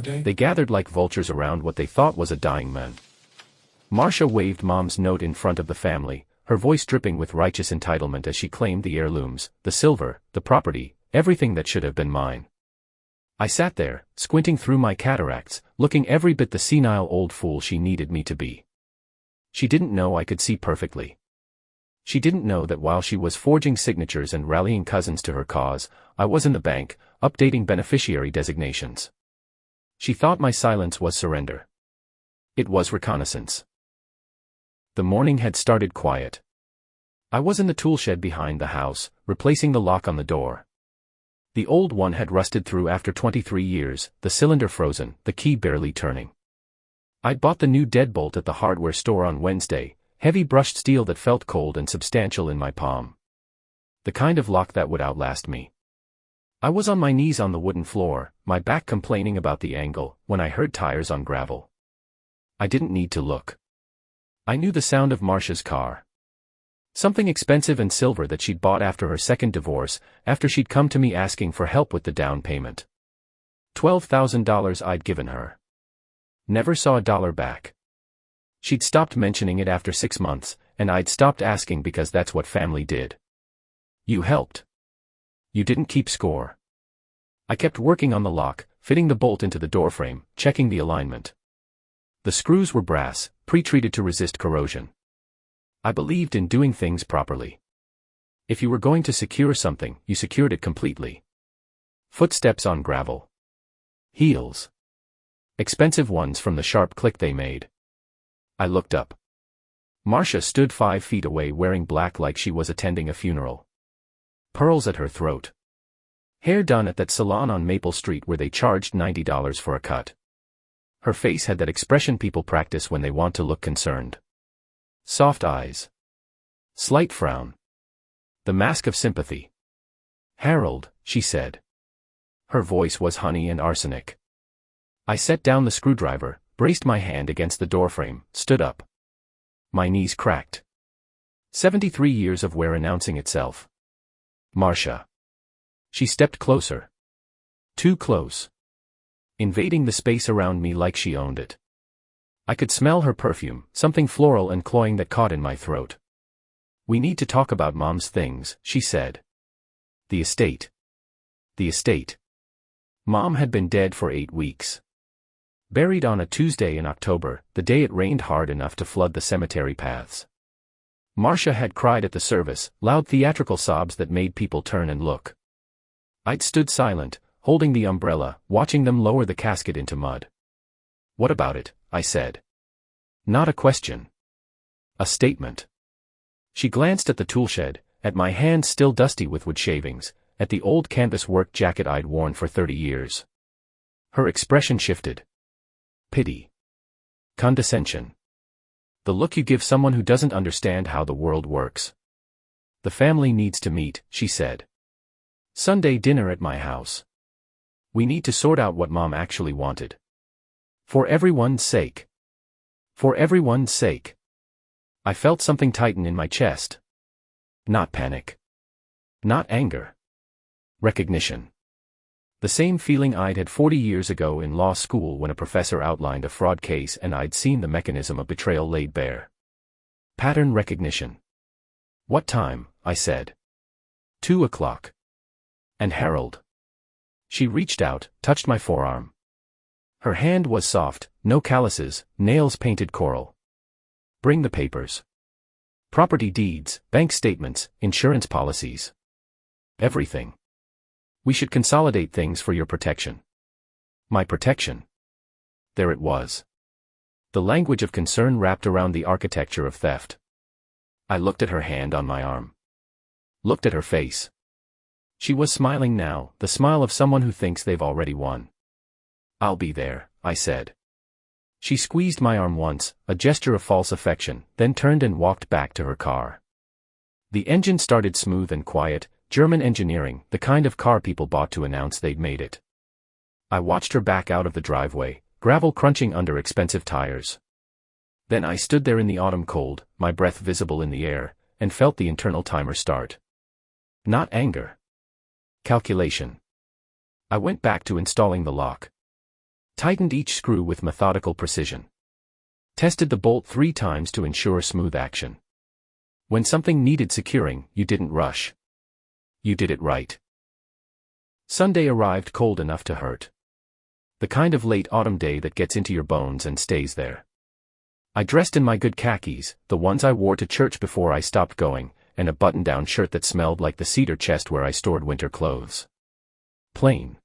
They gathered like vultures around what they thought was a dying man. Marsha waved Mom's note in front of the family, her voice dripping with righteous entitlement as she claimed the heirlooms, the silver, the property, everything that should have been mine. I sat there, squinting through my cataracts, looking every bit the senile old fool she needed me to be. She didn't know I could see perfectly. She didn't know that while she was forging signatures and rallying cousins to her cause, I was in the bank, updating beneficiary designations. She thought my silence was surrender. It was reconnaissance. The morning had started quiet. I was in the tool shed behind the house, replacing the lock on the door. The old one had rusted through after 23 years, the cylinder frozen, the key barely turning. I'd bought the new deadbolt at the hardware store on Wednesday, heavy brushed steel that felt cold and substantial in my palm. The kind of lock that would outlast me. I was on my knees on the wooden floor, my back complaining about the angle, when I heard tires on gravel. I didn't need to look. I knew the sound of Marsha's car. Something expensive and silver that she'd bought after her second divorce, after she'd come to me asking for help with the down payment. $12,000 I'd given her. Never saw a dollar back. She'd stopped mentioning it after 6 months, and I'd stopped asking because that's what family did. You helped. You didn't keep score. I kept working on the lock, fitting the bolt into the doorframe, checking the alignment. The screws were brass, pre-treated to resist corrosion. I believed in doing things properly. If you were going to secure something, you secured it completely. Footsteps on gravel. Heels. Expensive ones from the sharp click they made. I looked up. Marsha stood 5 feet away wearing black like she was attending a funeral. Pearls at her throat. Hair done at that salon on Maple Street where they charged $90 for a cut. Her face had that expression people practice when they want to look concerned. Soft eyes. Slight frown. The mask of sympathy. "Harold," she said. Her voice was honey and arsenic. I set down the screwdriver, braced my hand against the doorframe, stood up. My knees cracked. 73 years of wear announcing itself. Marsha. She stepped closer. Too close. Invading the space around me like she owned it. I could smell her perfume, something floral and cloying that caught in my throat. "We need to talk about Mom's things," she said. The estate. The estate. Mom had been dead for 8 weeks. Buried on a Tuesday in October, the day it rained hard enough to flood the cemetery paths. Marsha had cried at the service, loud theatrical sobs that made people turn and look. I'd stood silent, holding the umbrella, watching them lower the casket into mud. "What about it?" I said. Not a question. A statement. She glanced at the tool shed, at my hands still dusty with wood shavings, at the old canvas work jacket I'd worn for 30 years. Her expression shifted. Pity. Condescension. The look you give someone who doesn't understand how the world works. "The family needs to meet," she said. "Sunday dinner at my house. We need to sort out what Mom actually wanted. For everyone's sake. For everyone's sake." I felt something tighten in my chest. Not panic. Not anger. Recognition. The same feeling I'd had 40 years ago in law school when a professor outlined a fraud case and I'd seen the mechanism of betrayal laid bare. Pattern recognition. "What time?" I said. 2 o'clock. "And Harold?" She reached out, touched my forearm. Her hand was soft, no calluses, nails painted coral. "Bring the papers. Property deeds, bank statements, insurance policies. Everything. We should consolidate things for your protection." My protection. There it was. The language of concern wrapped around the architecture of theft. I looked at her hand on my arm. Looked at her face. She was smiling now, the smile of someone who thinks they've already won. "I'll be there," I said. She squeezed my arm once, a gesture of false affection, then turned and walked back to her car. The engine started smooth and quiet, German engineering, the kind of car people bought to announce they'd made it. I watched her back out of the driveway, gravel crunching under expensive tires. Then I stood there in the autumn cold, my breath visible in the air, and felt the internal timer start. Not anger. Calculation. I went back to installing the lock. Tightened each screw with methodical precision. Tested the bolt 3 times to ensure smooth action. When something needed securing, you didn't rush. You did it right. Sunday arrived cold enough to hurt. The kind of late autumn day that gets into your bones and stays there. I dressed in my good khakis, the ones I wore to church before I stopped going, and a button-down shirt that smelled like the cedar chest where I stored winter clothes. Plain.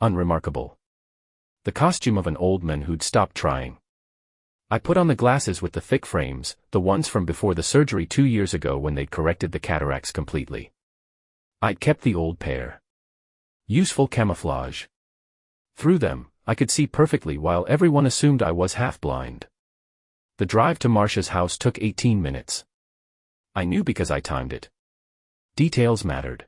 Unremarkable. The costume of an old man who'd stopped trying. I put on the glasses with the thick frames, the ones from before the surgery 2 years ago when they'd corrected the cataracts completely. I'd kept the old pair. Useful camouflage. Through them, I could see perfectly while everyone assumed I was half-blind. The drive to Marsha's house took 18 minutes. I knew because I timed it. Details mattered.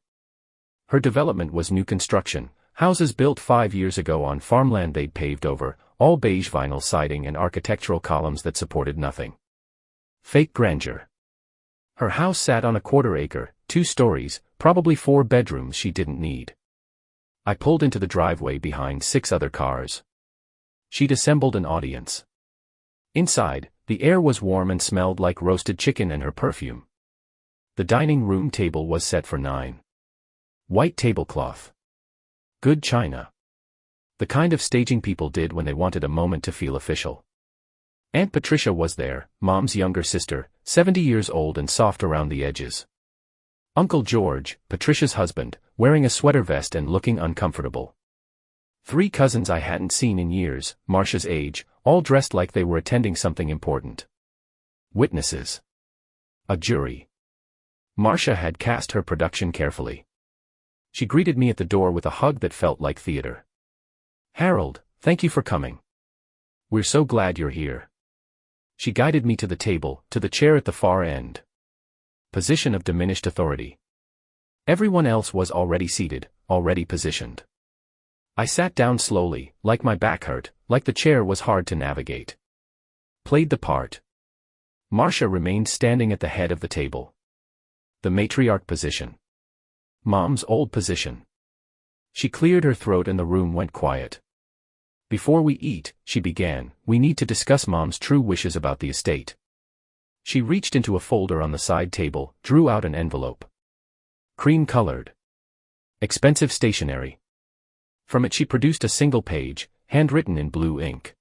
Her development was new construction, houses built 5 years ago on farmland they'd paved over, all beige vinyl siding and architectural columns that supported nothing. Fake grandeur. Her house sat on a quarter-acre, 2 stories, probably 4 bedrooms she didn't need. I pulled into the driveway behind 6 other cars. She'd assembled an audience. Inside, the air was warm and smelled like roasted chicken and her perfume. The dining room table was set for 9. White tablecloth. Good china. The kind of staging people did when they wanted a moment to feel official. Aunt Patricia was there, Mom's younger sister, 70 years old and soft around the edges. Uncle George, Patricia's husband, wearing a sweater vest and looking uncomfortable. 3 cousins I hadn't seen in years, Marsha's age, all dressed like they were attending something important. Witnesses. A jury. Marsha had cast her production carefully. She greeted me at the door with a hug that felt like theater. "Harold, thank you for coming. We're so glad you're here." She guided me to the table, to the chair at the far end. Position of diminished authority. Everyone else was already seated, already positioned. I sat down slowly, like my back hurt, like the chair was hard to navigate. Played the part. Marsha remained standing at the head of the table. The matriarch position. Mom's old position. She cleared her throat and the room went quiet. "Before we eat," she began, "we need to discuss Mom's true wishes about the estate." She reached into a folder on the side table, drew out an envelope. Cream-colored. Expensive stationery. From it she produced a single page, handwritten in blue ink.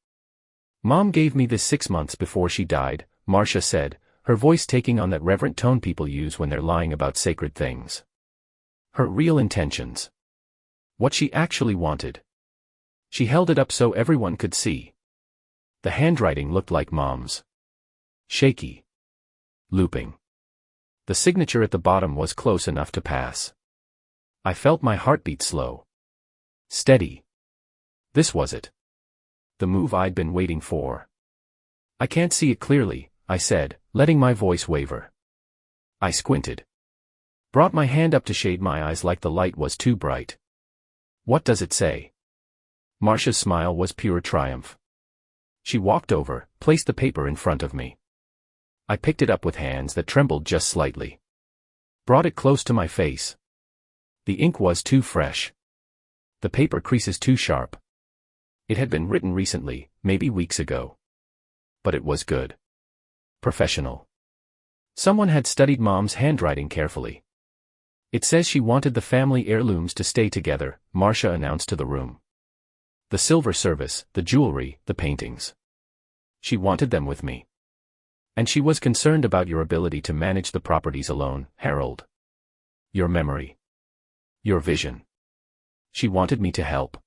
"Mom gave me this 6 months before she died," Marsha said, her voice taking on that reverent tone people use when they're lying about sacred things. Her real intentions. What she actually wanted. She held it up so everyone could see. The handwriting looked like Mom's. Shaky. Looping. The signature at the bottom was close enough to pass. I felt my heartbeat slow. Steady. This was it. The move I'd been waiting for. "I can't see it clearly," I said, letting my voice waver. I squinted. Brought my hand up to shade my eyes like the light was too bright. "What does it say?" Marsha's smile was pure triumph. She walked over, placed the paper in front of me. I picked it up with hands that trembled just slightly. Brought it close to my face. The ink was too fresh. The paper creases too sharp. It had been written recently, maybe weeks ago. But it was good. Professional. Someone had studied Mom's handwriting carefully. "It says she wanted the family heirlooms to stay together," Marsha announced to the room. "The silver service, the jewelry, the paintings. She wanted them with me. And she was concerned about your ability to manage the properties alone, Harold. Your memory. Your vision. She wanted me to help."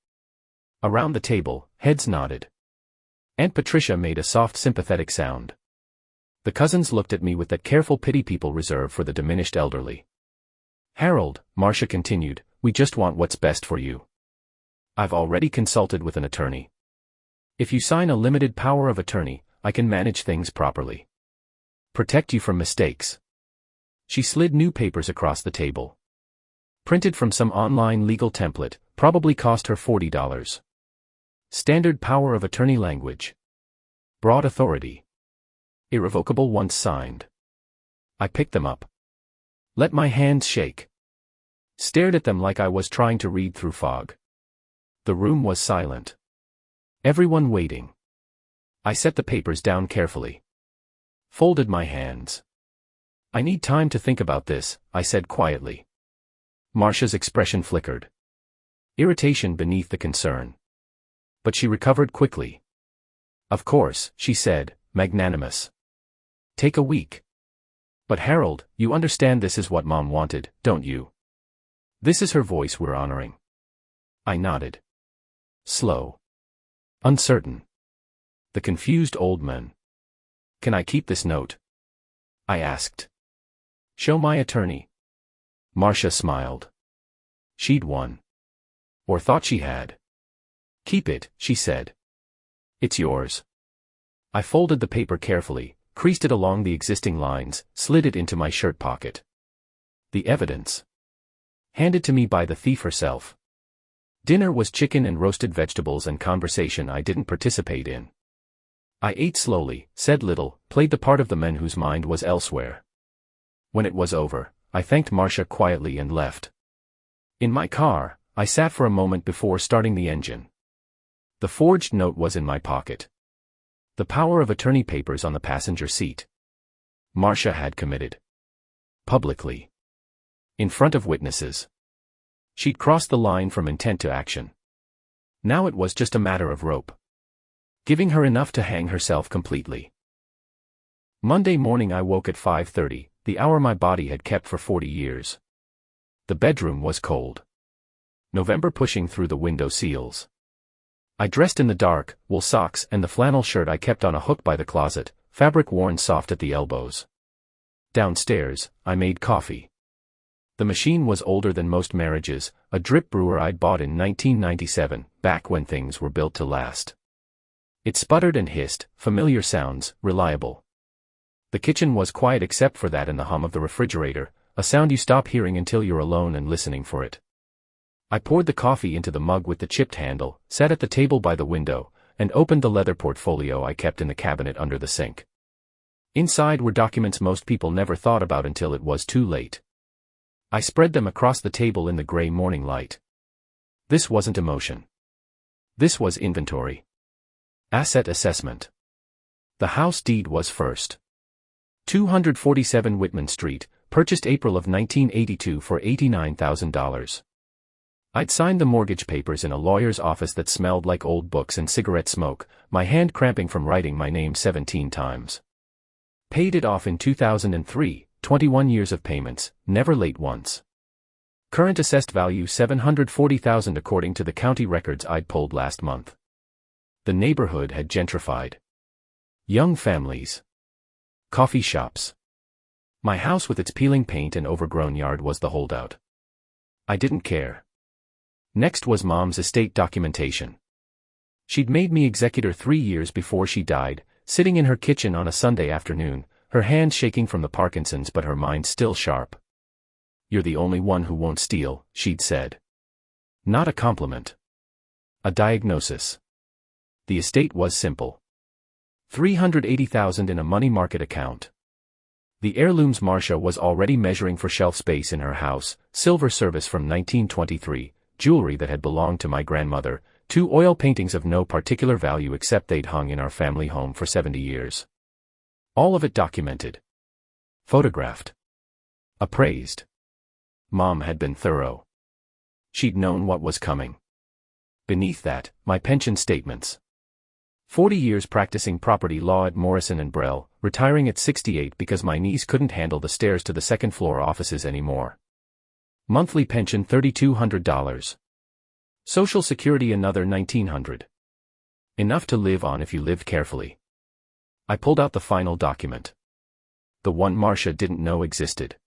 Around the table, heads nodded. Aunt Patricia made a soft sympathetic sound. The cousins looked at me with that careful pity people reserve for the diminished elderly. "Harold," Marsha continued, "we just want what's best for you. I've already consulted with an attorney. If you sign a limited power of attorney, I can manage things properly. Protect you from mistakes." She slid new papers across the table. Printed from some online legal template, probably cost her $40. Standard power of attorney language. Broad authority. Irrevocable once signed. I picked them up. Let my hands shake. Stared at them like I was trying to read through fog. The room was silent. Everyone waiting. I set the papers down carefully. Folded my hands. I need time to think about this, I said quietly. Marsha's expression flickered. Irritation beneath the concern. But she recovered quickly. Of course, she said, magnanimous. Take a week. But Harold, you understand this is what Mom wanted, don't you? This is her voice we're honoring. I nodded. Slow. Uncertain. The confused old man. Can I keep this note? I asked. Show my attorney. Marsha smiled. She'd won. Or thought she had. Keep it, she said. It's yours. I folded the paper carefully, creased it along the existing lines, slid it into my shirt pocket. The evidence. Handed to me by the thief herself. Dinner was chicken and roasted vegetables and conversation I didn't participate in. I ate slowly, said little, played the part of the man whose mind was elsewhere. When it was over, I thanked Marsha quietly and left. In my car, I sat for a moment before starting the engine. The forged note was in my pocket. The power of attorney papers on the passenger seat. Marsha had committed. Publicly. In front of witnesses. She'd crossed the line from intent to action. Now it was just a matter of rope. Giving her enough to hang herself completely. Monday morning I woke at 5:30, the hour my body had kept for 40 years. The bedroom was cold. November pushing through the window seals. I dressed in the dark, wool socks and the flannel shirt I kept on a hook by the closet, fabric worn soft at the elbows. Downstairs, I made coffee. The machine was older than most marriages, a drip brewer I'd bought in 1997, back when things were built to last. It sputtered and hissed, familiar sounds, reliable. The kitchen was quiet except for that and the hum of the refrigerator, a sound you stop hearing until you're alone and listening for it. I poured the coffee into the mug with the chipped handle, sat at the table by the window, and opened the leather portfolio I kept in the cabinet under the sink. Inside were documents most people never thought about until it was too late. I spread them across the table in the gray morning light. This wasn't emotion. This was inventory. Asset assessment. The house deed was first. 247 Whitman Street, purchased April of 1982 for $89,000. I'd signed the mortgage papers in a lawyer's office that smelled like old books and cigarette smoke, my hand cramping from writing my name 17 times. Paid it off in 2003, 21 years of payments, never late once. Current assessed value $740,000 according to the county records I'd pulled last month. The neighborhood had gentrified. Young families. Coffee shops. My house with its peeling paint and overgrown yard was the holdout. I didn't care. Next was Mom's estate documentation. She'd made me executor 3 years before she died, sitting in her kitchen on a Sunday afternoon, her hands shaking from the Parkinson's but her mind still sharp. You're the only one who won't steal, she'd said. Not a compliment. A diagnosis. The estate was simple. $380,000 in a money market account. The heirlooms Marsha was already measuring for shelf space in her house, silver service from 1923, jewelry that had belonged to my grandmother, 2 oil paintings of no particular value except they'd hung in our family home for 70 years. All of it documented. Photographed. Appraised. Mom had been thorough. She'd known what was coming. Beneath that, my pension statements. 40 years practicing property law at Morrison & Brell, retiring at 68 because my knees couldn't handle the stairs to the second-floor offices anymore. Monthly pension $3,200. Social Security another $1,900. Enough to live on if you lived carefully. I pulled out the final document. The one Marsha didn't know existed.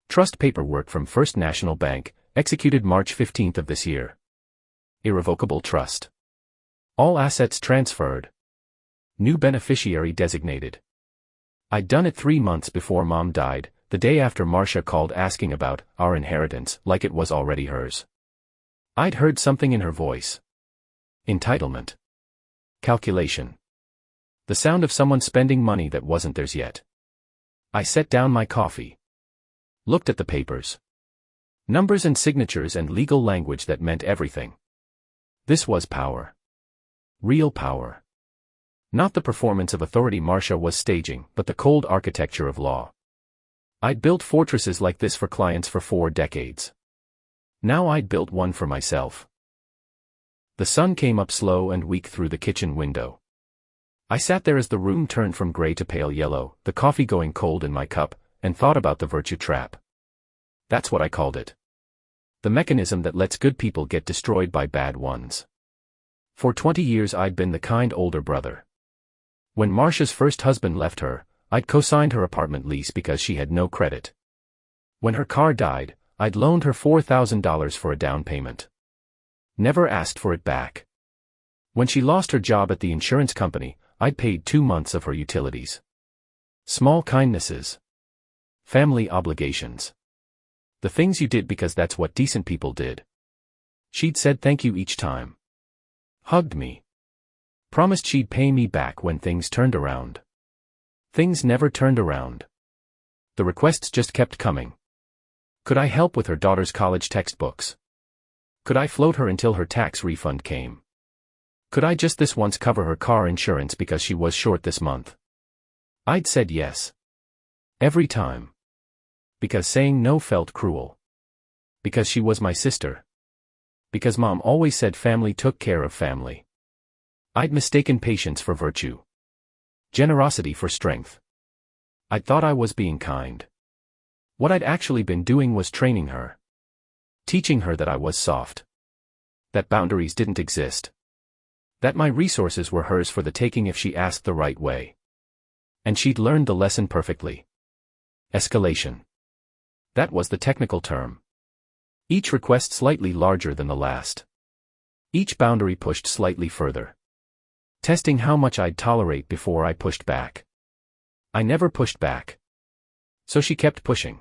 Trust paperwork from First National Bank, executed March 15th of this year. Irrevocable trust. All assets transferred. New beneficiary designated. I'd done it 3 months before Mom died, the day after Marsha called asking about our inheritance like it was already hers. I'd heard something in her voice. Entitlement. Calculation. The sound of someone spending money that wasn't theirs yet. I set down my coffee. Looked at the papers. Numbers and signatures and legal language that meant everything. This was power. Real power. Not the performance of authority Marsha was staging, but the cold architecture of law. I'd built fortresses like this for clients for 4 decades. Now I'd built one for myself. The sun came up slow and weak through the kitchen window. I sat there as the room turned from gray to pale yellow, the coffee going cold in my cup, and thought about the virtue trap. That's what I called it. The mechanism that lets good people get destroyed by bad ones. For 20 years I'd been the kind older brother. When Marsha's first husband left her, I'd co-signed her apartment lease because she had no credit. When her car died, I'd loaned her $4,000 for a down payment. Never asked for it back. When she lost her job at the insurance company, I'd paid 2 months of her utilities. Small kindnesses. Family obligations. The things you did because that's what decent people did. She'd said thank you each time. Hugged me. Promised she'd pay me back when things turned around. Things never turned around. The requests just kept coming. Could I help with her daughter's college textbooks? Could I float her until her tax refund came? Could I just this once cover her car insurance because she was short this month? I'd said yes. Every time. Because saying no felt cruel. Because she was my sister. Because Mom always said family took care of family. I'd mistaken patience for virtue. Generosity for strength. I'd thought I was being kind. What I'd actually been doing was training her. Teaching her that I was soft. That boundaries didn't exist. That my resources were hers for the taking if she asked the right way. And she'd learned the lesson perfectly. Escalation. That was the technical term. Each request slightly larger than the last. Each boundary pushed slightly further. Testing how much I'd tolerate before I pushed back. I never pushed back. So she kept pushing.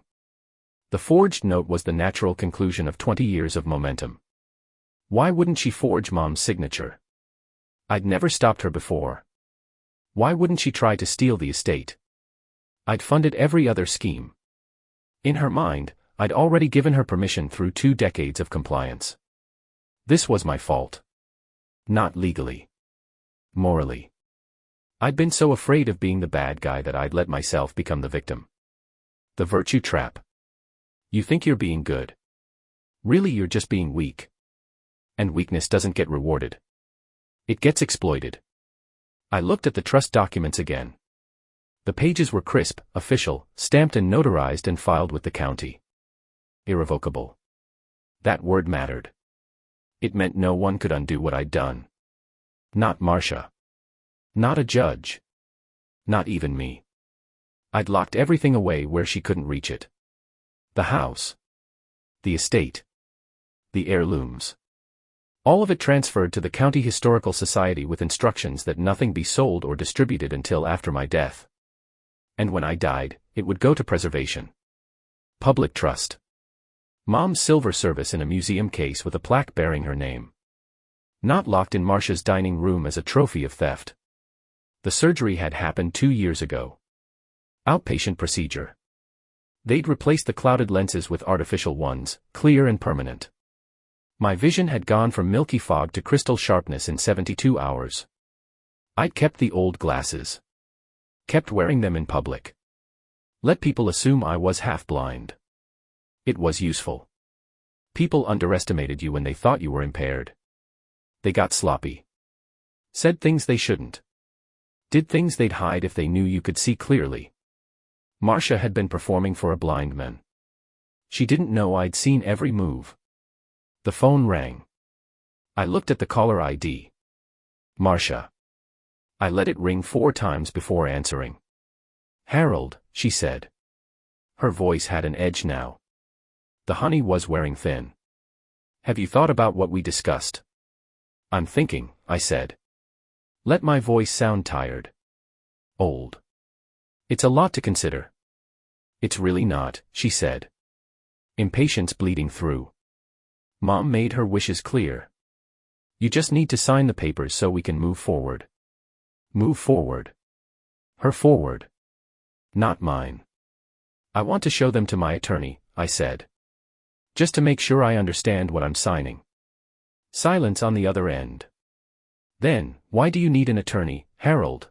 The forged note was the natural conclusion of 20 years of momentum. Why wouldn't she forge Mom's signature? I'd never stopped her before. Why wouldn't she try to steal the estate? I'd funded every other scheme. In her mind, I'd already given her permission through 2 decades of compliance. This was my fault. Not legally. Morally. I'd been so afraid of being the bad guy that I'd let myself become the victim. The virtue trap. You think you're being good. Really you're just being weak. And weakness doesn't get rewarded. It gets exploited. I looked at the trust documents again. The pages were crisp, official, stamped and notarized and filed with the county. Irrevocable. That word mattered. It meant no one could undo what I'd done. Not Marsha. Not a judge. Not even me. I'd locked everything away where she couldn't reach it. The house. The estate. The heirlooms. All of it transferred to the County Historical Society with instructions that nothing be sold or distributed until after my death. And when I died, it would go to preservation. Public trust. Mom's silver service in a museum case with a plaque bearing her name. Not locked in Marsha's dining room as a trophy of theft. The surgery had happened 2 years ago. Outpatient procedure. They'd replaced the clouded lenses with artificial ones, clear and permanent. My vision had gone from milky fog to crystal sharpness in 72 hours. I'd kept the old glasses. Kept wearing them in public. Let people assume I was half-blind. It was useful. People underestimated you when they thought you were impaired. They got sloppy. Said things they shouldn't. Did things they'd hide if they knew you could see clearly. Marsha had been performing for a blind man. She didn't know I'd seen every move. The phone rang. I looked at the caller ID. Marsha. I let it ring 4 times before answering. Harold, she said. Her voice had an edge now. The honey was wearing thin. Have you thought about what we discussed? I'm thinking, I said. Let my voice sound tired. Old. It's a lot to consider. It's really not, she said. Impatience bleeding through. Mom made her wishes clear. You just need to sign the papers so we can move forward. Move forward. Her forward. Not mine. I want to show them to my attorney, I said. Just to make sure I understand what I'm signing. Silence on the other end. Then, why do you need an attorney, Harold?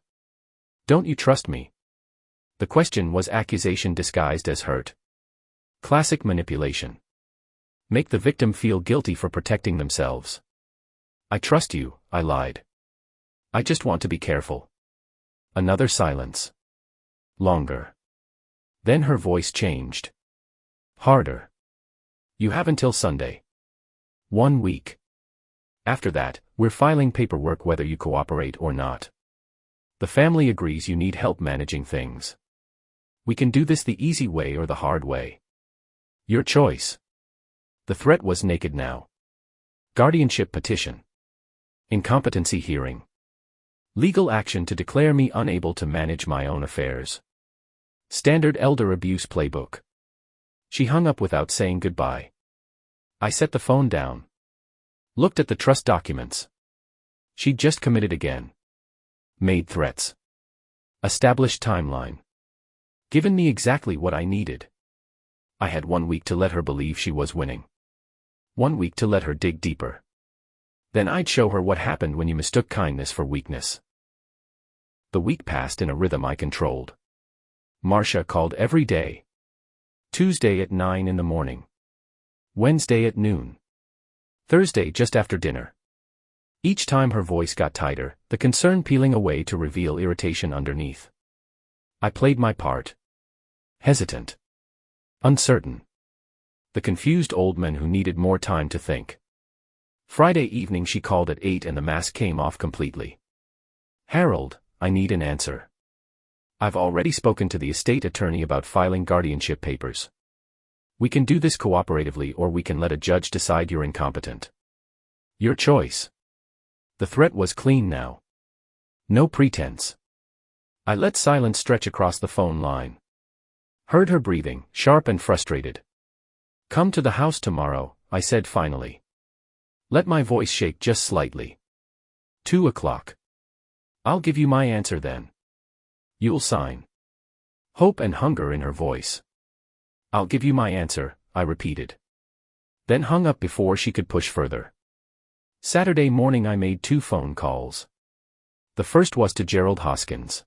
Don't you trust me? The question was accusation disguised as hurt. Classic manipulation. Make the victim feel guilty for protecting themselves. I trust you, I lied. I just want to be careful. Another silence. Longer. Then her voice changed. Harder. You have until Sunday. 1 week. After that, we're filing paperwork whether you cooperate or not. The family agrees you need help managing things. We can do this the easy way or the hard way. Your choice. The threat was naked now. Guardianship petition. Incompetency hearing. Legal action to declare me unable to manage my own affairs. Standard elder abuse playbook. She hung up without saying goodbye. I set the phone down. Looked at the trust documents. She'd just committed again. Made threats. Established timeline. Given me exactly what I needed. I had 1 week to let her believe she was winning. 1 week to let her dig deeper. Then I'd show her what happened when you mistook kindness for weakness. The week passed in a rhythm I controlled. Marsha called every day. Tuesday at 9 in the morning. Wednesday at noon. Thursday just after dinner. Each time her voice got tighter, the concern peeling away to reveal irritation underneath. I played my part. Hesitant. Uncertain. The confused old man who needed more time to think. Friday evening she called at 8 and the mask came off completely. Harold, I need an answer. I've already spoken to the estate attorney about filing guardianship papers. We can do this cooperatively or we can let a judge decide you're incompetent. Your choice. The threat was clean now. No pretense. I let silence stretch across the phone line. Heard her breathing, sharp and frustrated. Come to the house tomorrow, I said finally. Let my voice shake just slightly. 2 o'clock. I'll give you my answer then. You'll sign. Hope and hunger in her voice. I'll give you my answer, I repeated. Then hung up before she could push further. Saturday morning I made 2 phone calls. The first was to Gerald Hoskins.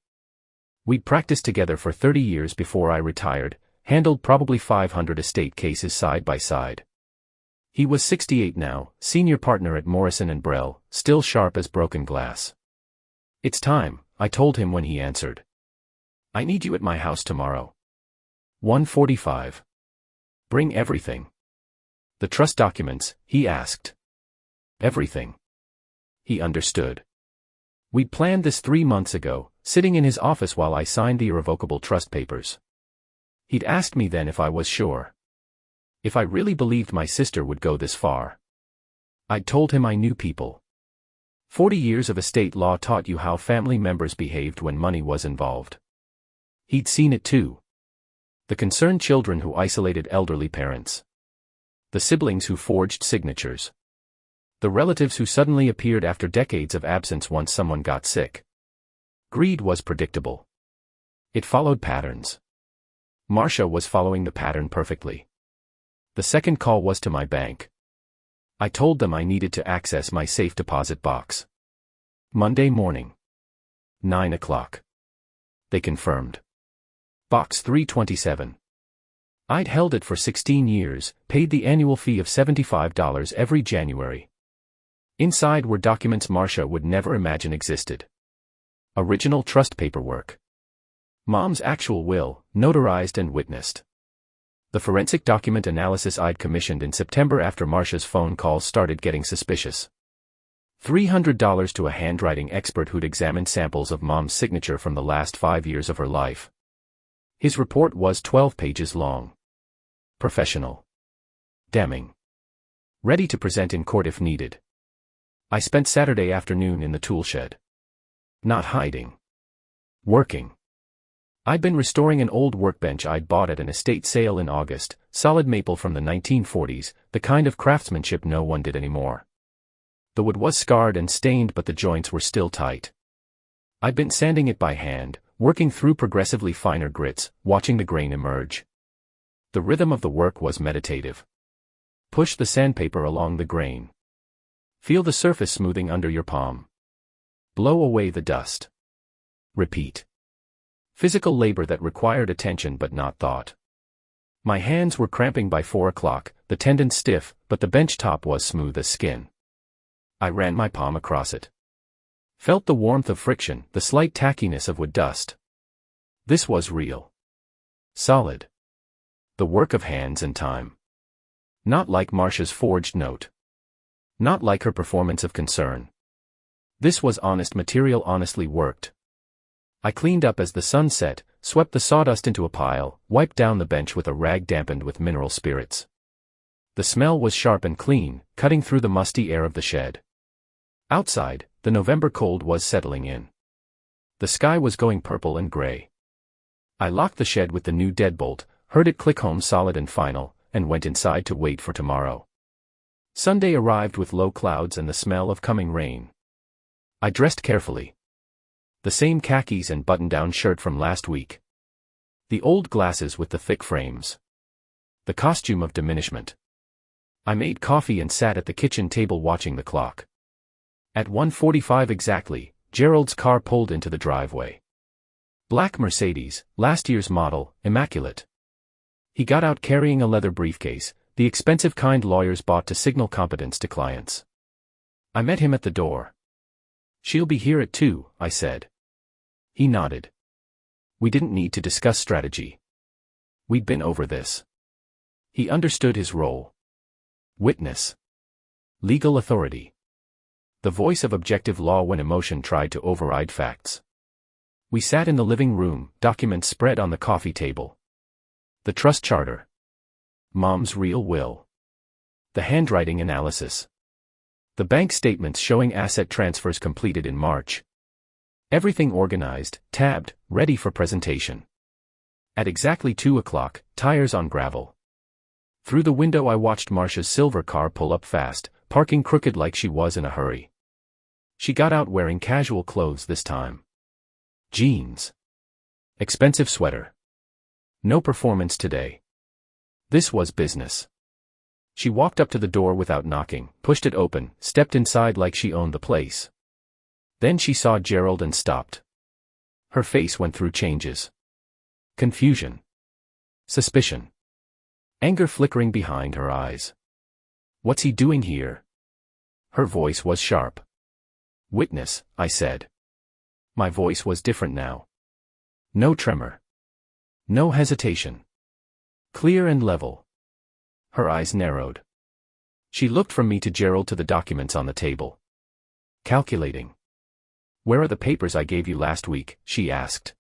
We'd practiced together for 30 years before I retired, handled probably 500 estate cases side by side. He was 68 now, senior partner at Morrison & Brell, still sharp as broken glass. It's time, I told him when he answered. I need you at my house tomorrow. 1:45. Bring everything. The trust documents, he asked. Everything. He understood. We'd planned this 3 months ago, sitting in his office while I signed the irrevocable trust papers. He'd asked me then if I was sure. If I really believed my sister would go this far. I'd told him I knew people. 40 years of estate law taught you how family members behaved when money was involved. He'd seen it too. The concerned children who isolated elderly parents. The siblings who forged signatures. The relatives who suddenly appeared after decades of absence once someone got sick. Greed was predictable. It followed patterns. Marsha was following the pattern perfectly. The second call was to my bank. I told them I needed to access my safe deposit box. Monday morning. 9 o'clock. They confirmed. Box 327. I'd held it for 16 years, paid the annual fee of $75 every January. Inside were documents Marsha would never imagine existed. Original trust paperwork. Mom's actual will, notarized and witnessed. The forensic document analysis I'd commissioned in September after Marsha's phone calls started getting suspicious. $300 to a handwriting expert who'd examined samples of Mom's signature from the last 5 years of her life. His report was 12 pages long. Professional. Damning. Ready to present in court if needed. I spent Saturday afternoon in the tool shed. Not hiding. Working. I'd been restoring an old workbench I'd bought at an estate sale in August, solid maple from the 1940s, the kind of craftsmanship no one did anymore. The wood was scarred and stained but the joints were still tight. I'd been sanding it by hand, working through progressively finer grits, watching the grain emerge. The rhythm of the work was meditative. Push the sandpaper along the grain. Feel the surface smoothing under your palm. Blow away the dust. Repeat. Physical labor that required attention but not thought. My hands were cramping by 4 o'clock, the tendons stiff, but the bench top was smooth as skin. I ran my palm across it. Felt the warmth of friction, the slight tackiness of wood dust. This was real. Solid. The work of hands and time. Not like Marsha's forged note. Not like her performance of concern. This was honest material honestly worked. I cleaned up as the sun set, swept the sawdust into a pile, wiped down the bench with a rag dampened with mineral spirits. The smell was sharp and clean, cutting through the musty air of the shed. Outside, the November cold was settling in. The sky was going purple and gray. I locked the shed with the new deadbolt, heard it click home solid and final, and went inside to wait for tomorrow. Sunday arrived with low clouds and the smell of coming rain. I dressed carefully. The same khakis and button-down shirt from last week. The old glasses with the thick frames. The costume of diminishment. I made coffee and sat at the kitchen table watching the clock. At 1:45 exactly, Gerald's car pulled into the driveway. Black Mercedes, last year's model, immaculate. He got out carrying a leather briefcase, the expensive kind lawyers bought to signal competence to clients. I met him at the door. "She'll be here at 2, I said. He nodded. We didn't need to discuss strategy. We'd been over this. He understood his role. Witness. Legal authority. The voice of objective law when emotion tried to override facts. We sat in the living room, documents spread on the coffee table. The trust charter. Mom's real will. The handwriting analysis. The bank statements showing asset transfers completed in March. Everything organized, tabbed, ready for presentation. At exactly 2 o'clock, tires on gravel. Through the window I watched Marsha's silver car pull up fast, parking crooked like she was in a hurry. She got out wearing casual clothes this time. Jeans. Expensive sweater. No performance today. This was business. She walked up to the door without knocking, pushed it open, stepped inside like she owned the place. Then she saw Gerald and stopped. Her face went through changes. Confusion. Suspicion. Anger flickering behind her eyes. What's he doing here? Her voice was sharp. Witness, I said. My voice was different now. No tremor. No hesitation. Clear and level. Her eyes narrowed. She looked from me to Gerald to the documents on the table. Calculating. Where are the papers I gave you last week? She asked.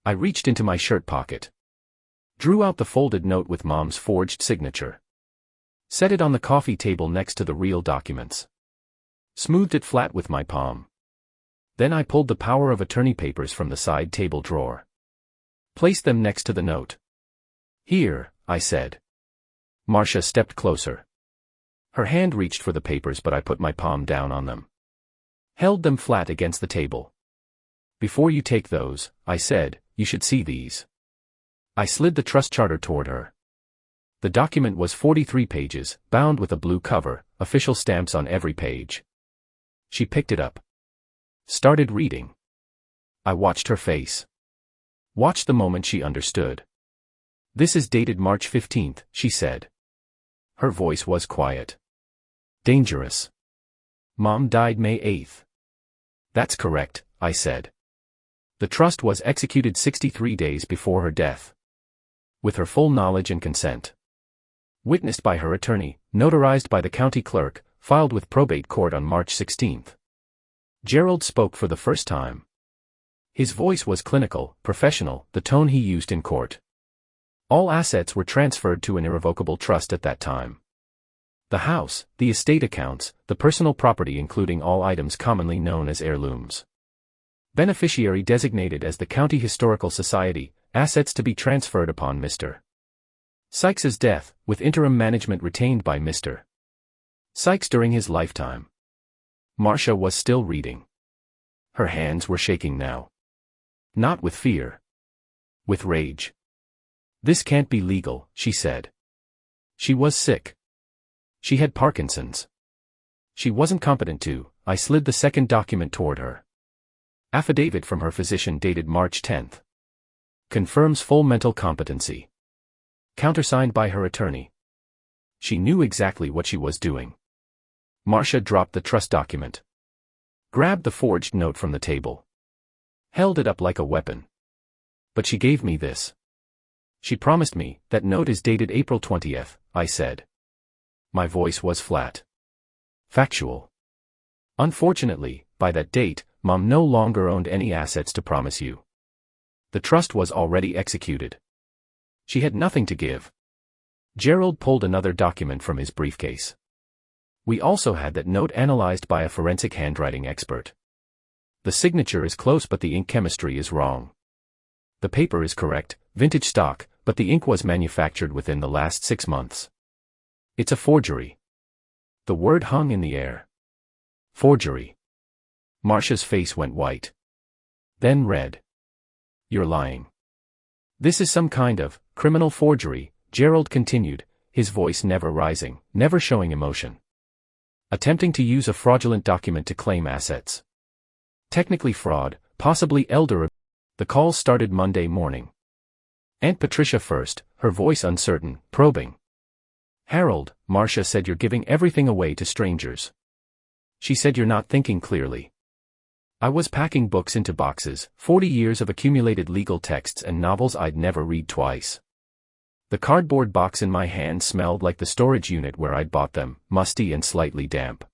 I reached into my shirt pocket. Drew out the folded note with Mom's forged signature. Set it on the coffee table next to the real documents. Smoothed it flat with my palm. Then I pulled the power of attorney papers from the side table drawer. Placed them next to the note. Here, I said. Marsha stepped closer. Her hand reached for the papers but I put my palm down on them. Held them flat against the table. Before you take those, I said, you should see these. I slid the trust charter toward her. The document was 43 pages, bound with a blue cover, official stamps on every page. She picked it up. Started reading. I watched her face. Watched the moment she understood. This is dated March 15th, she said. Her voice was quiet. Dangerous. Mom died May 8th. That's correct, I said. The trust was executed 63 days before her death. With her full knowledge and consent. Witnessed by her attorney, notarized by the county clerk, filed with probate court on March 16th. Gerald spoke for the first time. His voice was clinical, professional, the tone he used in court. All assets were transferred to an irrevocable trust at that time. The house, the estate accounts, the personal property including all items commonly known as heirlooms. Beneficiary designated as the County Historical Society, assets to be transferred upon Mr. Sykes's death, with interim management retained by Mr. Sykes during his lifetime. Marsha was still reading. Her hands were shaking now. Not with fear. With rage. This can't be legal, she said. She was sick. She had Parkinson's. She wasn't competent to, I slid the second document toward her. Affidavit from her physician dated March 10. Confirms full mental competency. Countersigned by her attorney. She knew exactly what she was doing. Marsha dropped the trust document. Grabbed the forged note from the table. Held it up like a weapon. But she gave me this. She promised me, that note is dated April 20th, I said. My voice was flat. Factual. Unfortunately, by that date, Mom no longer owned any assets to promise you. The trust was already executed. She had nothing to give. Gerald pulled another document from his briefcase. We also had that note analyzed by a forensic handwriting expert. The signature is close but the ink chemistry is wrong. The paper is correct, vintage stock, but the ink was manufactured within the last 6 months. It's a forgery. The word hung in the air. Forgery. Marsha's face went white. Then red. You're lying. This is some kind of criminal forgery, Gerald continued, his voice never rising, never showing emotion. Attempting to use a fraudulent document to claim assets. Technically fraud, possibly elder. The call started Monday morning. Aunt Patricia first, her voice uncertain, probing. Harold, Marsha said you're giving everything away to strangers. She said you're not thinking clearly. I was packing books into boxes, 40 years of accumulated legal texts and novels I'd never read twice. The cardboard box in my hand smelled like the storage unit where I'd bought them, musty and slightly damp.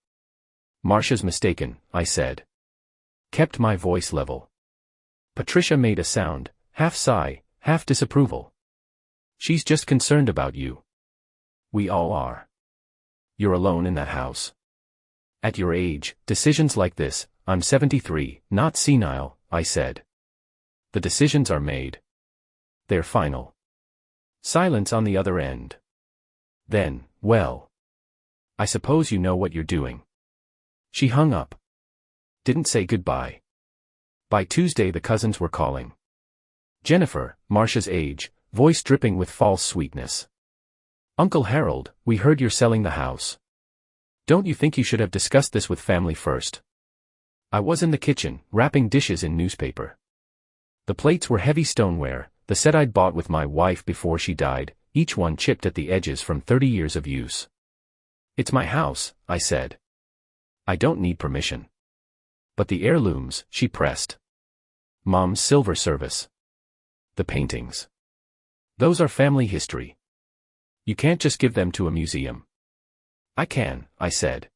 Marsha's mistaken, I said. Kept my voice level. Patricia made a sound, half sigh, half disapproval. She's just concerned about you. We all are. You're alone in that house. At your age, decisions like this, I'm 73, not senile, I said. The decisions are made. They're final. Silence on the other end. Then, well. I suppose you know what you're doing. She hung up. Didn't say goodbye. By Tuesday the cousins were calling. Jennifer, Marsha's age, voice dripping with false sweetness. Uncle Harold, we heard you're selling the house. Don't you think you should have discussed this with family first? I was in the kitchen, wrapping dishes in newspaper. The plates were heavy stoneware, the set I'd bought with my wife before she died, each one chipped at the edges from 30 years of use. It's my house, I said. I don't need permission. But the heirlooms, she pressed. Mom's silver service. The paintings. Those are family history. You can't just give them to a museum. I can, I said.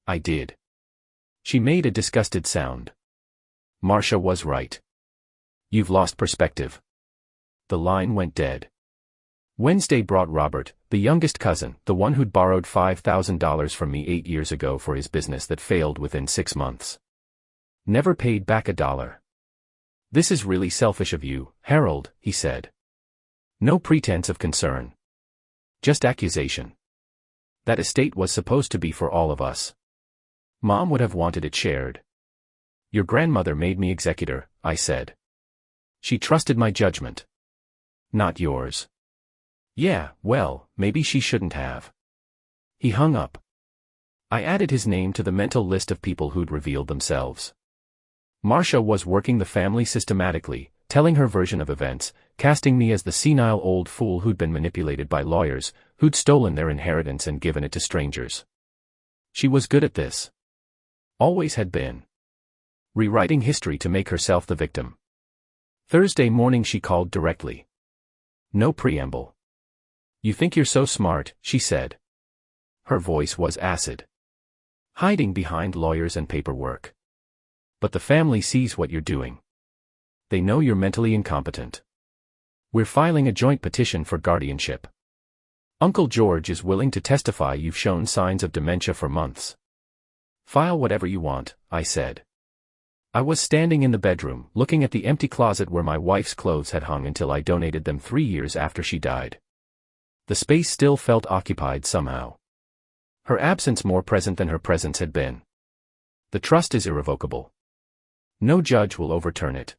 I did. She made a disgusted sound. Marsha was right. You've lost perspective. The line went dead. Wednesday brought Robert, the youngest cousin, the one who'd borrowed $5,000 from me 8 years ago for his business that failed within 6 months. Never paid back a dollar. This is really selfish of you, Harold, he said. No pretense of concern. Just accusation. That estate was supposed to be for all of us. Mom would have wanted it shared. Your grandmother made me executor, I said. She trusted my judgment. Not yours. Yeah, well, maybe she shouldn't have. He hung up. I added his name to the mental list of people who'd revealed themselves. Marsha was working the family systematically, telling her version of events, casting me as the senile old fool who'd been manipulated by lawyers, who'd stolen their inheritance and given it to strangers. She was good at this. Always had been. Rewriting history to make herself the victim. Thursday morning she called directly. No preamble. You think you're so smart, she said. Her voice was acid. Hiding behind lawyers and paperwork. But the family sees what you're doing. They know you're mentally incompetent. We're filing a joint petition for guardianship. Uncle George is willing to testify you've shown signs of dementia for months. File whatever you want, I said. I was standing in the bedroom, looking at the empty closet where my wife's clothes had hung until I donated them 3 years after she died. The space still felt occupied somehow. Her absence more present than her presence had been. The trust is irrevocable. No judge will overturn it.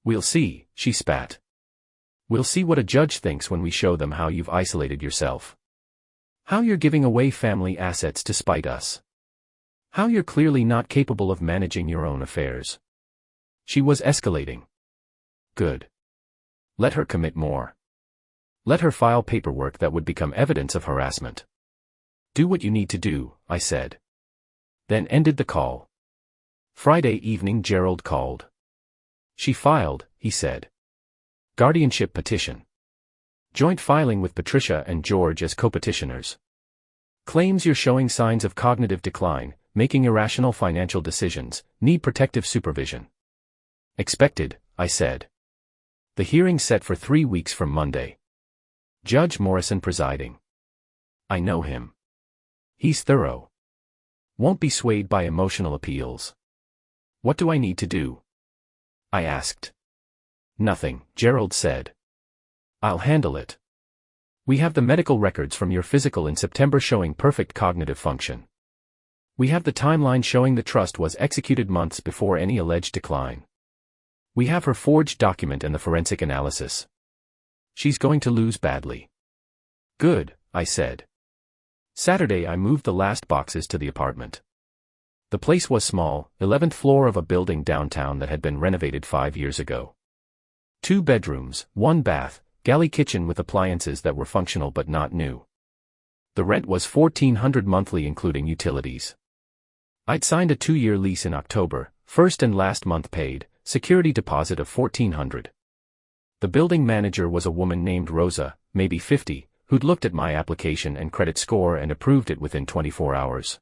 We'll see, she spat. We'll see what a judge thinks when we show them how you've isolated yourself. How you're giving away family assets to spite us. How you're clearly not capable of managing your own affairs. She was escalating. Good. Let her commit more. Let her file paperwork that would become evidence of harassment. Do what you need to do, I said. Then ended the call. Friday evening Gerald called. She filed, he said. Guardianship petition. Joint filing with Patricia and George as co-petitioners. Claims you're showing signs of cognitive decline, making irrational financial decisions, need protective supervision. Expected, I said. The hearing set for 3 weeks from Monday. Judge Morrison presiding. I know him. He's thorough. Won't be swayed by emotional appeals. What do I need to do? I asked. Nothing, Gerald said. I'll handle it. We have the medical records from your physical in September showing perfect cognitive function. We have the timeline showing the trust was executed months before any alleged decline. We have her forged document and the forensic analysis. She's going to lose badly. Good, I said. Saturday I moved the last boxes to the apartment. The place was small, 11th floor of a building downtown that had been renovated 5 years ago. 2 bedrooms, 1 bath, galley kitchen with appliances that were functional but not new. The rent was $1,400 monthly including utilities. I'd signed a 2-year lease in October, first and last month paid, security deposit of $1,400. The building manager was a woman named Rosa, maybe 50, who'd looked at my application and credit score and approved it within 24 hours.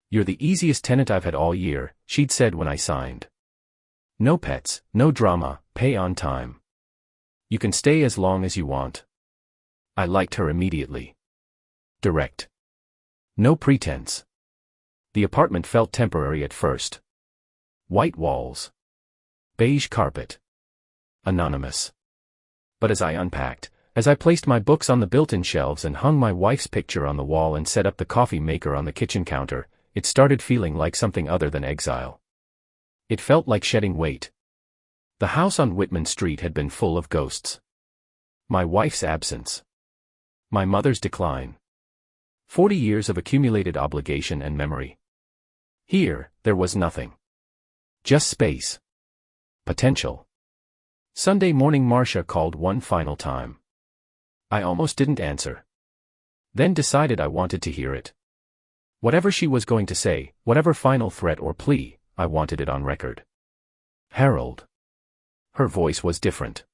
You're the easiest tenant I've had all year, she'd said when I signed. No pets, no drama, pay on time. You can stay as long as you want. I liked her immediately. Direct. No pretense. The apartment felt temporary at first. White walls. Beige carpet. Anonymous. But as I unpacked, as I placed my books on the built-in shelves and hung my wife's picture on the wall and set up the coffee maker on the kitchen counter, it started feeling like something other than exile. It felt like shedding weight. The house on Whitman Street had been full of ghosts. My wife's absence. My mother's decline. 40 years of accumulated obligation and memory. Here, there was nothing. Just space. Potential. Sunday morning Marsha called one final time. I almost didn't answer. Then decided I wanted to hear it. Whatever she was going to say, whatever final threat or plea, I wanted it on record. Harold. Her voice was different.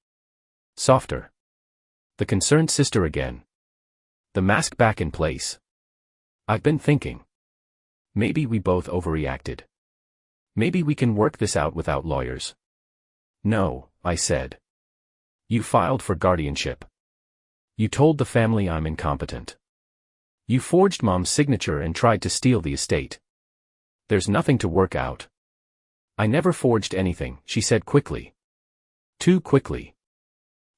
Softer. The concerned sister again. The mask back in place. I've been thinking. Maybe we both overreacted. Maybe we can work this out without lawyers. No, I said. You filed for guardianship. You told the family I'm incompetent. You forged Mom's signature and tried to steal the estate. There's nothing to work out. I never forged anything, she said quickly. Too quickly.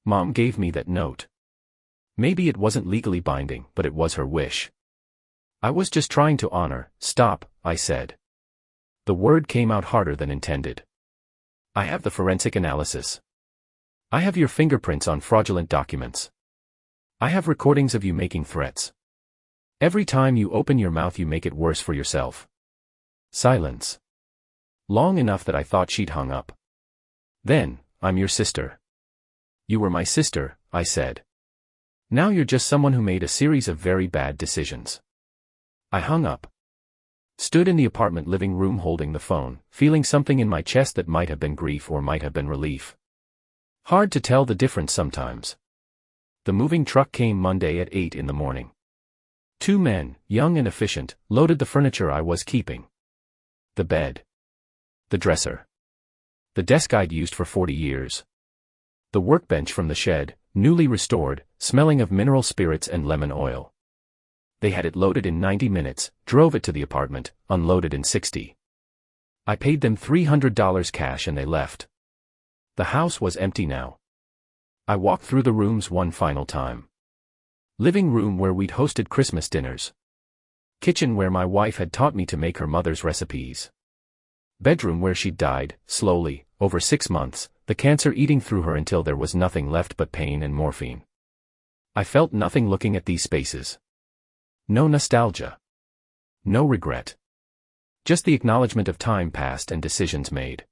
Mom gave me that note. Maybe it wasn't legally binding, but it was her wish. I was just trying to honor. Stop, I said. The word came out harder than intended. I have the forensic analysis. I have your fingerprints on fraudulent documents. I have recordings of you making threats. Every time you open your mouth you make it worse for yourself. Silence. Long enough that I thought she'd hung up. Then, I'm your sister. You were my sister, I said. Now you're just someone who made a series of very bad decisions. I hung up. Stood in the apartment living room holding the phone, feeling something in my chest that might have been grief or might have been relief. Hard to tell the difference sometimes. The moving truck came Monday at 8 in the morning. 2 men, young and efficient, loaded the furniture I was keeping. The bed. The dresser. The desk I'd used for 40 years. The workbench from the shed, newly restored, smelling of mineral spirits and lemon oil. They had it loaded in 90 minutes, drove it to the apartment, unloaded in 60. I paid them $300 cash and they left. The house was empty now. I walked through the rooms one final time. Living room where we'd hosted Christmas dinners. Kitchen where my wife had taught me to make her mother's recipes. Bedroom where she'd died, slowly, over 6 months, the cancer eating through her until there was nothing left but pain and morphine. I felt nothing looking at these spaces. No nostalgia. No regret. Just the acknowledgement of time passed and decisions made.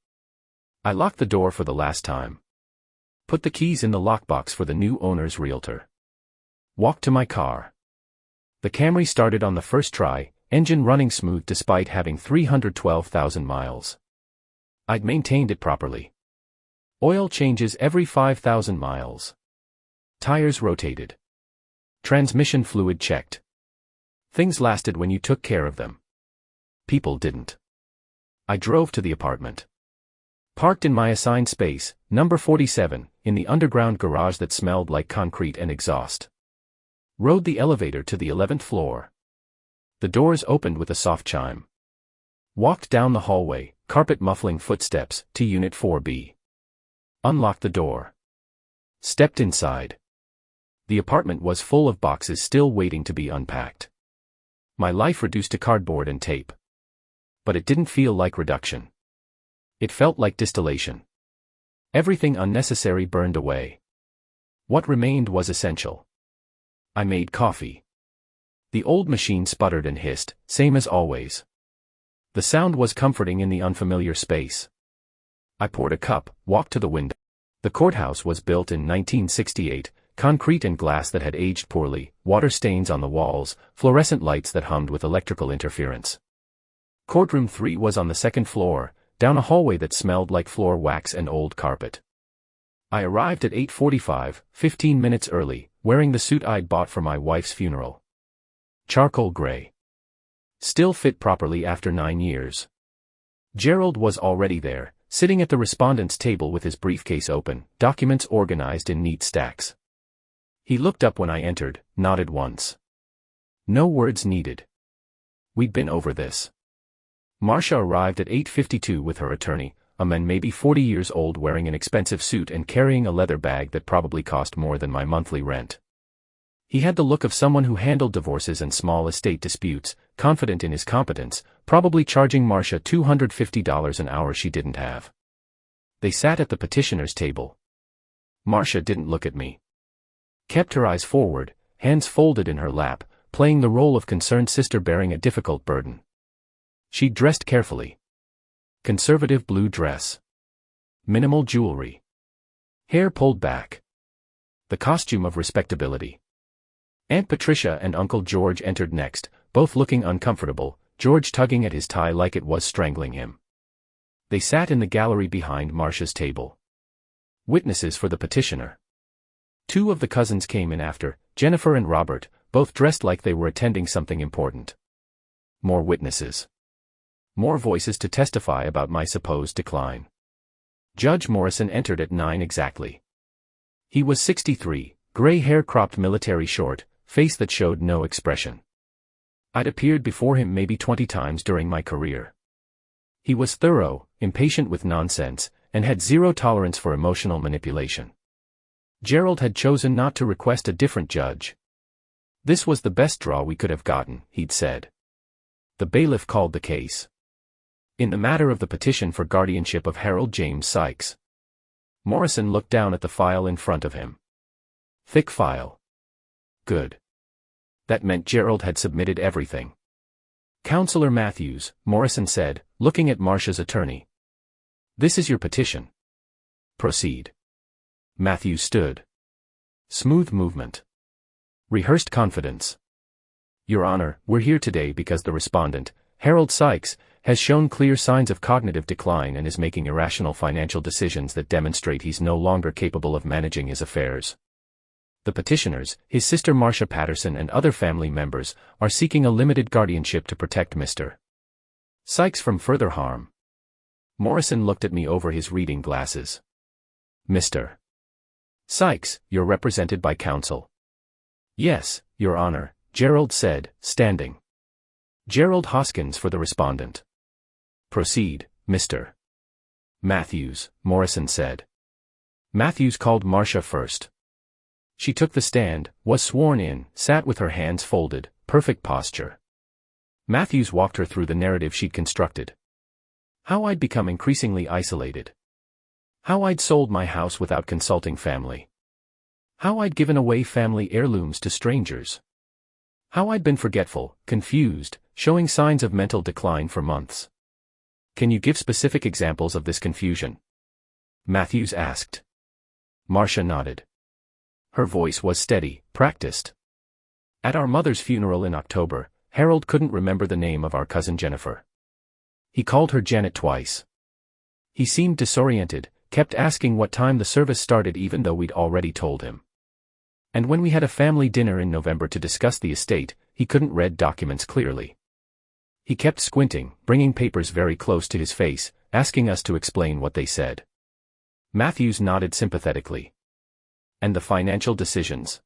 I locked the door for the last time. Put the keys in the lockbox for the new owner's realtor. Walked to my car. The Camry started on the first try, engine running smooth despite having 312,000 miles. I'd maintained it properly. Oil changes every 5,000 miles. Tires rotated. Transmission fluid checked. Things lasted when you took care of them. People didn't. I drove to the apartment. Parked in my assigned space, number 47, in the underground garage that smelled like concrete and exhaust. Rode the elevator to the 11th floor. The doors opened with a soft chime. Walked down the hallway, carpet muffling footsteps, to Unit 4B. Unlocked the door. Stepped inside. The apartment was full of boxes still waiting to be unpacked. My life reduced to cardboard and tape. But it didn't feel like reduction. It felt like distillation. Everything unnecessary burned away. What remained was essential. I made coffee. The old machine sputtered and hissed, same as always. The sound was comforting in the unfamiliar space. I poured a cup, walked to the window. The courthouse was built in 1968, concrete and glass that had aged poorly, water stains on the walls, fluorescent lights that hummed with electrical interference. Courtroom 3 was on the second floor, down a hallway that smelled like floor wax and old carpet. I arrived at 8:45, 15 minutes early, wearing the suit I'd bought for my wife's funeral. Charcoal gray. Still fit properly after 9 years. Gerald was already there, sitting at the respondent's table with his briefcase open, documents organized in neat stacks. He looked up when I entered, nodded once. No words needed. We'd been over this. Marsha arrived at 8:52 with her attorney, a man maybe 40 years old wearing an expensive suit and carrying a leather bag that probably cost more than my monthly rent. He had the look of someone who handled divorces and small estate disputes, confident in his competence, probably charging Marsha $250 an hour she didn't have. They sat at the petitioner's table. Marsha didn't look at me. Kept her eyes forward, hands folded in her lap, playing the role of concerned sister bearing a difficult burden. She dressed carefully. Conservative blue dress. Minimal jewelry. Hair pulled back. The costume of respectability. Aunt Patricia and Uncle George entered next, both looking uncomfortable, George tugging at his tie like it was strangling him. They sat in the gallery behind Marsha's table. Witnesses for the petitioner. 2 of the cousins came in after, Jennifer and Robert, both dressed like they were attending something important. More witnesses. More voices to testify about my supposed decline. Judge Morrison entered at 9 exactly. He was 63, gray hair cropped military short, face that showed no expression. I'd appeared before him maybe 20 times during my career. He was thorough, impatient with nonsense, and had zero tolerance for emotional manipulation. Gerald had chosen not to request a different judge. This was the best draw we could have gotten, he'd said. The bailiff called the case. In the matter of the petition for guardianship of Harold James Sykes. Morrison looked down at the file in front of him. Thick file. Good. That meant Gerald had submitted everything. Counselor Matthews, Morrison said, looking at Marsha's attorney. This is your petition. Proceed. Matthews stood. Smooth movement. Rehearsed confidence. Your Honor, we're here today because the respondent, Harold Sykes, has shown clear signs of cognitive decline and is making irrational financial decisions that demonstrate he's no longer capable of managing his affairs. The petitioners, his sister Marsha Patterson and other family members, are seeking a limited guardianship to protect Mr. Sykes from further harm. Morrison looked at me over his reading glasses. Mr. Sykes, you're represented by counsel. Yes, Your Honor, Gerald said, standing. Gerald Hoskins for the respondent. Proceed, Mr. Matthews, Morrison said. Matthews called Marsha first. She took the stand, was sworn in, sat with her hands folded, perfect posture. Matthews walked her through the narrative she'd constructed. How I'd become increasingly isolated. How I'd sold my house without consulting family. How I'd given away family heirlooms to strangers. How I'd been forgetful, confused, showing signs of mental decline for months. Can you give specific examples of this confusion? Matthews asked. Marsha nodded. Her voice was steady, practiced. At our mother's funeral in October, Harold couldn't remember the name of our cousin Jennifer. He called her Janet twice. He seemed disoriented, kept asking what time the service started even though we'd already told him. And when we had a family dinner in November to discuss the estate, he couldn't read documents clearly. He kept squinting, bringing papers very close to his face, asking us to explain what they said. Matthews nodded sympathetically. And the financial decisions?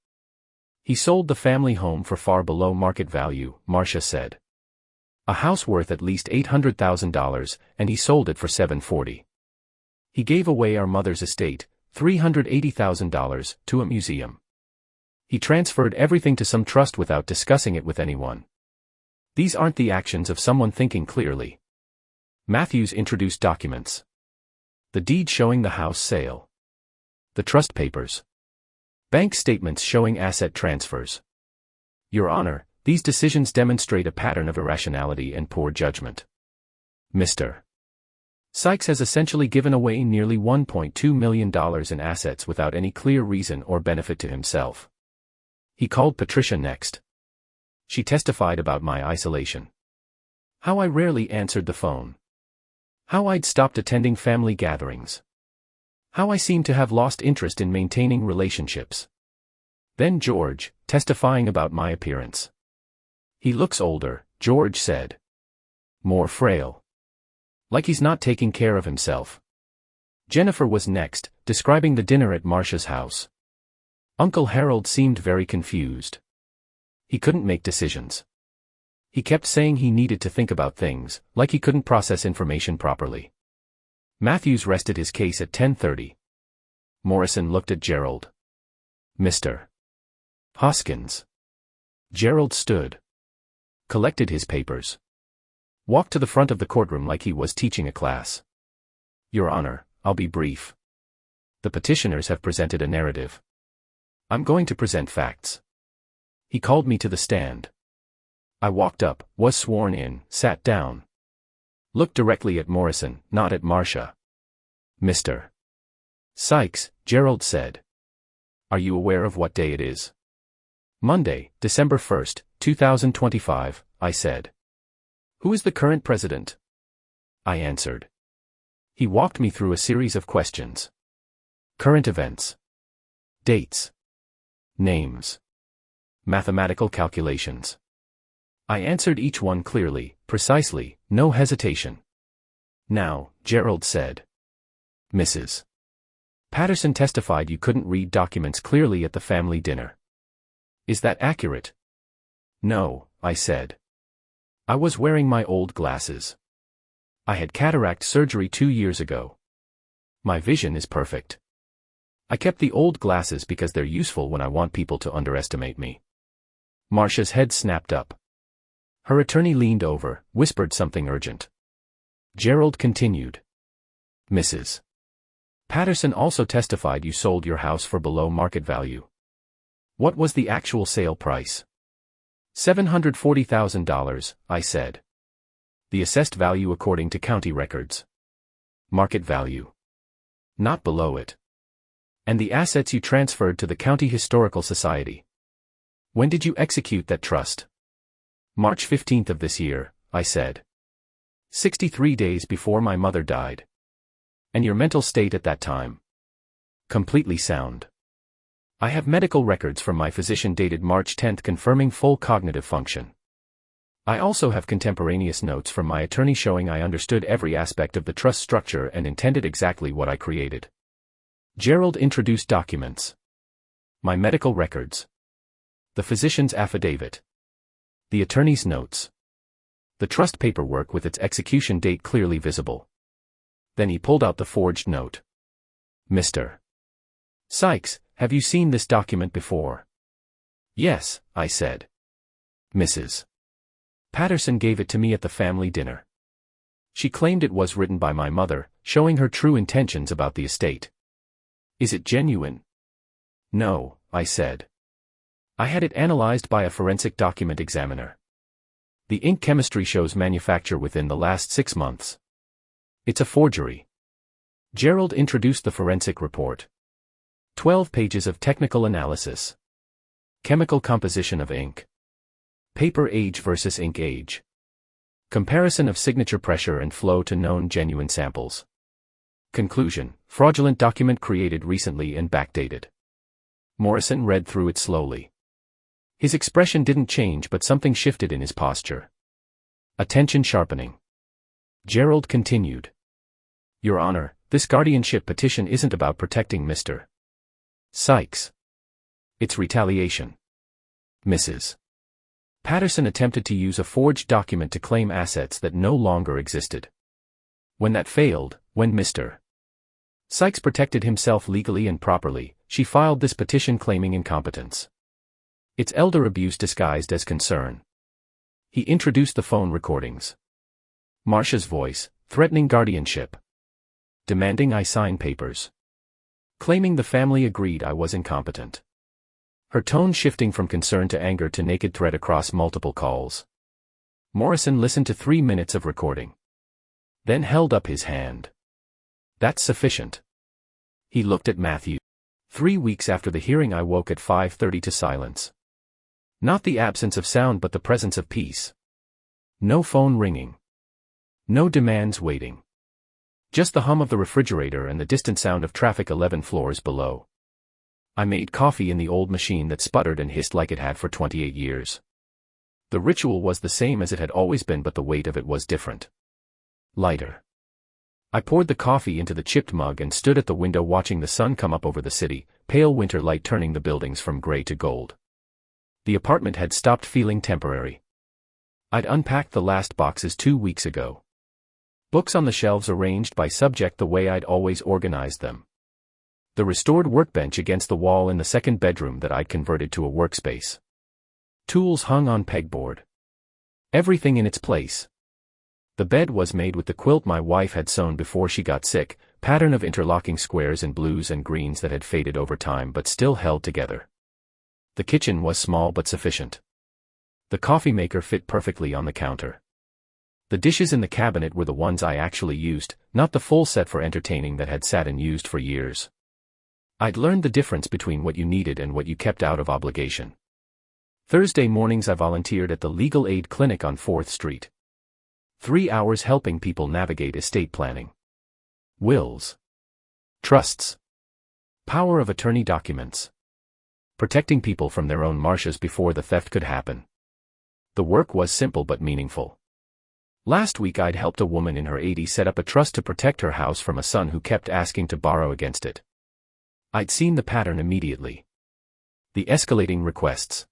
He sold the family home for far below market value, Marsha said. A house worth at least $800,000, and he sold it for $740,000. He gave away our mother's estate, $380,000, to a museum. He transferred everything to some trust without discussing it with anyone. These aren't the actions of someone thinking clearly. Matthews introduced documents. The deed showing the house sale. The trust papers. Bank statements showing asset transfers. Your Honor, these decisions demonstrate a pattern of irrationality and poor judgment. Mr. Sykes has essentially given away nearly $1.2 million in assets without any clear reason or benefit to himself. He called Patricia next. She testified about my isolation. How I rarely answered the phone. How I'd stopped attending family gatherings. How I seemed to have lost interest in maintaining relationships. Then George, testifying about my appearance. He looks older, George said. More frail. Like he's not taking care of himself. Jennifer was next, describing the dinner at Marsha's house. Uncle Harold seemed very confused. He couldn't make decisions. He kept saying he needed to think about things, like he couldn't process information properly. Matthews rested his case at 10:30. Morrison looked at Gerald. Mr. Hoskins. Gerald stood. Collected his papers. Walked to the front of the courtroom like he was teaching a class. Your Honor, I'll be brief. The petitioners have presented a narrative. I'm going to present facts. He called me to the stand. I walked up, was sworn in, sat down. Looked directly at Morrison, not at Marsha. Mr. Sykes, Gerald said. Are you aware of what day it is? Monday, December 1st, 2025, I said. Who is the current president? I answered. He walked me through a series of questions. Current events. Dates. Names. Mathematical calculations. I answered each one clearly, precisely, no hesitation. Now, Gerald said. Mrs. Patterson testified you couldn't read documents clearly at the family dinner. Is that accurate? No, I said. I was wearing my old glasses. I had cataract surgery 2 years ago. My vision is perfect. I kept the old glasses because they're useful when I want people to underestimate me. Marsha's head snapped up. Her attorney leaned over, whispered something urgent. Gerald continued. Mrs. Patterson also testified you sold your house for below market value. What was the actual sale price? $740,000, I said. The assessed value according to county records. Market value. Not below it. And the assets you transferred to the County Historical Society. When did you execute that trust? March 15th of this year, I said. 63 days before my mother died. And your mental state at that time? Completely sound. I have medical records from my physician dated March 10th confirming full cognitive function. I also have contemporaneous notes from my attorney showing I understood every aspect of the trust structure and intended exactly what I created. Gerald introduced documents. My medical records. The physician's affidavit. The attorney's notes. The trust paperwork with its execution date clearly visible. Then he pulled out the forged note. Mr. Sykes, have you seen this document before? Yes, I said. Mrs. Patterson gave it to me at the family dinner. She claimed it was written by my mother, showing her true intentions about the estate. Is it genuine? No, I said. I had it analyzed by a forensic document examiner. The ink chemistry shows manufacture within the last 6 months. It's a forgery. Gerald introduced the forensic report. 12 pages of technical analysis. Chemical composition of ink. Paper age versus ink age. Comparison of signature pressure and flow to known genuine samples. Conclusion: fraudulent document created recently and backdated. Morrison read through it slowly. His expression didn't change, but something shifted in his posture. Attention sharpening. Gerald continued. Your Honor, this guardianship petition isn't about protecting Mr. Sykes. It's retaliation. Mrs. Patterson attempted to use a forged document to claim assets that no longer existed. When that failed, when Mr. Sykes protected himself legally and properly, she filed this petition claiming incompetence. It's elder abuse disguised as concern. He introduced the phone recordings. Marsha's voice, threatening guardianship. Demanding I sign papers. Claiming the family agreed I was incompetent. Her tone shifting from concern to anger to naked threat across multiple calls. Morrison listened to 3 minutes of recording. Then held up his hand. That's sufficient. He looked at Matthew. 3 weeks after the hearing I woke at 5:30 to silence. Not the absence of sound but the presence of peace. No phone ringing. No demands waiting. Just the hum of the refrigerator and the distant sound of traffic 11 floors below. I made coffee in the old machine that sputtered and hissed like it had for 28 years. The ritual was the same as it had always been, but the weight of it was different. Lighter. I poured the coffee into the chipped mug and stood at the window watching the sun come up over the city, pale winter light turning the buildings from gray to gold. The apartment had stopped feeling temporary. I'd unpacked the last boxes 2 weeks ago. Books on the shelves arranged by subject the way I'd always organized them. The restored workbench against the wall in the second bedroom that I'd converted to a workspace. Tools hung on pegboard. Everything in its place. The bed was made with the quilt my wife had sewn before she got sick, pattern of interlocking squares in blues and greens that had faded over time but still held together. The kitchen was small but sufficient. The coffee maker fit perfectly on the counter. The dishes in the cabinet were the ones I actually used, not the full set for entertaining that had sat unused for years. I'd learned the difference between what you needed and what you kept out of obligation. Thursday mornings I volunteered at the Legal Aid Clinic on 4th Street. 3 hours helping people navigate estate planning. Wills. Trusts. Power of attorney documents. Protecting people from their own Marshas before the theft could happen. The work was simple but meaningful. Last week I'd helped a woman in her 80s set up a trust to protect her house from a son who kept asking to borrow against it. I'd seen the pattern immediately. The escalating requests.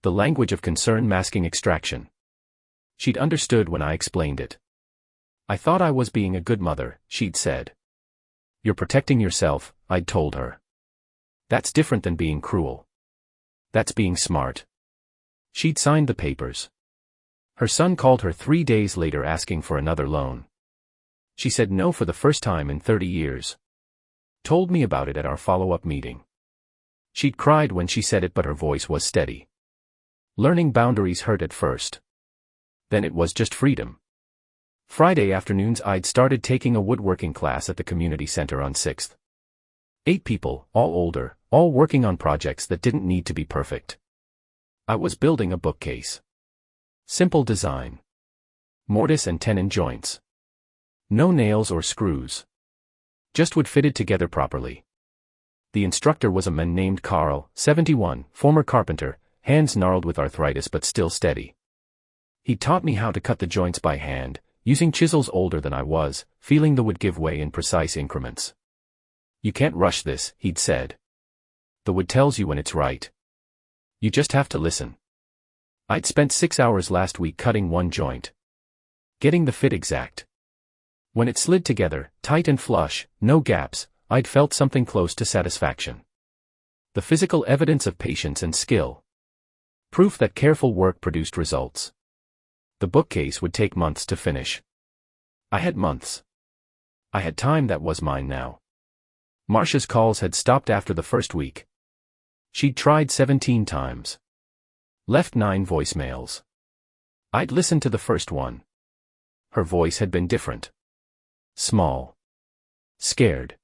The language of concern masking extraction. She'd understood when I explained it. I thought I was being a good mother, she'd said. You're protecting yourself, I'd told her. That's different than being cruel. That's being smart. She'd signed the papers. Her son called her 3 days later asking for another loan. She said no for the first time in 30 years. Told me about it at our follow-up meeting. She'd cried when she said it, but her voice was steady. Learning boundaries hurt at first. Then it was just freedom. Friday afternoons I'd started taking a woodworking class at the community center on 6th. 8 people, all older, all working on projects that didn't need to be perfect. I was building a bookcase. Simple design. Mortise and tenon joints. No nails or screws. Just would fitted together properly. The instructor was a man named Carl, 71, former carpenter, hands gnarled with arthritis but still steady. He taught me how to cut the joints by hand, using chisels older than I was, feeling the wood give way in precise increments. You can't rush this, he'd said. The wood tells you when it's right. You just have to listen. I'd spent 6 hours last week cutting one joint. Getting the fit exact. When it slid together, tight and flush, no gaps, I'd felt something close to satisfaction. The physical evidence of patience and skill. Proof that careful work produced results. The bookcase would take months to finish. I had months. I had time that was mine now. Marsha's calls had stopped after the first week. She'd tried 17 times. Left 9 voicemails. I'd listened to the first one. Her voice had been different. Small. Scared.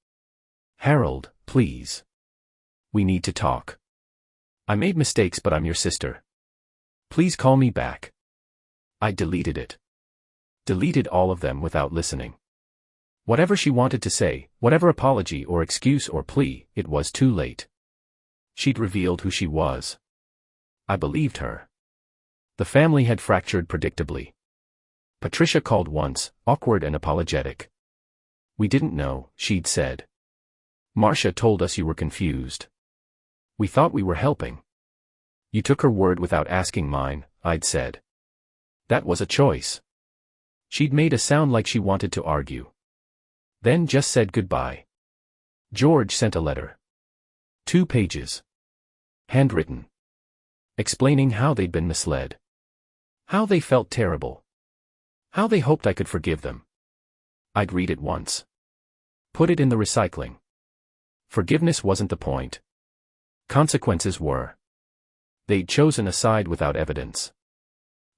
Harold, please. We need to talk. I made mistakes, but I'm your sister. Please call me back. I deleted it. Deleted all of them without listening. Whatever she wanted to say, whatever apology or excuse or plea, it was too late. She'd revealed who she was. I believed her. The family had fractured predictably. Patricia called once, awkward and apologetic. We didn't know, she'd said. Marsha told us you were confused. We thought we were helping. You took her word without asking mine, I'd said. That was a choice. She'd made a sound like she wanted to argue. Then just said goodbye. George sent a letter. 2 pages. Handwritten. Explaining how they'd been misled. How they felt terrible. How they hoped I could forgive them. I'd read it once. Put it in the recycling. Forgiveness wasn't the point. Consequences were. They'd chosen a side without evidence.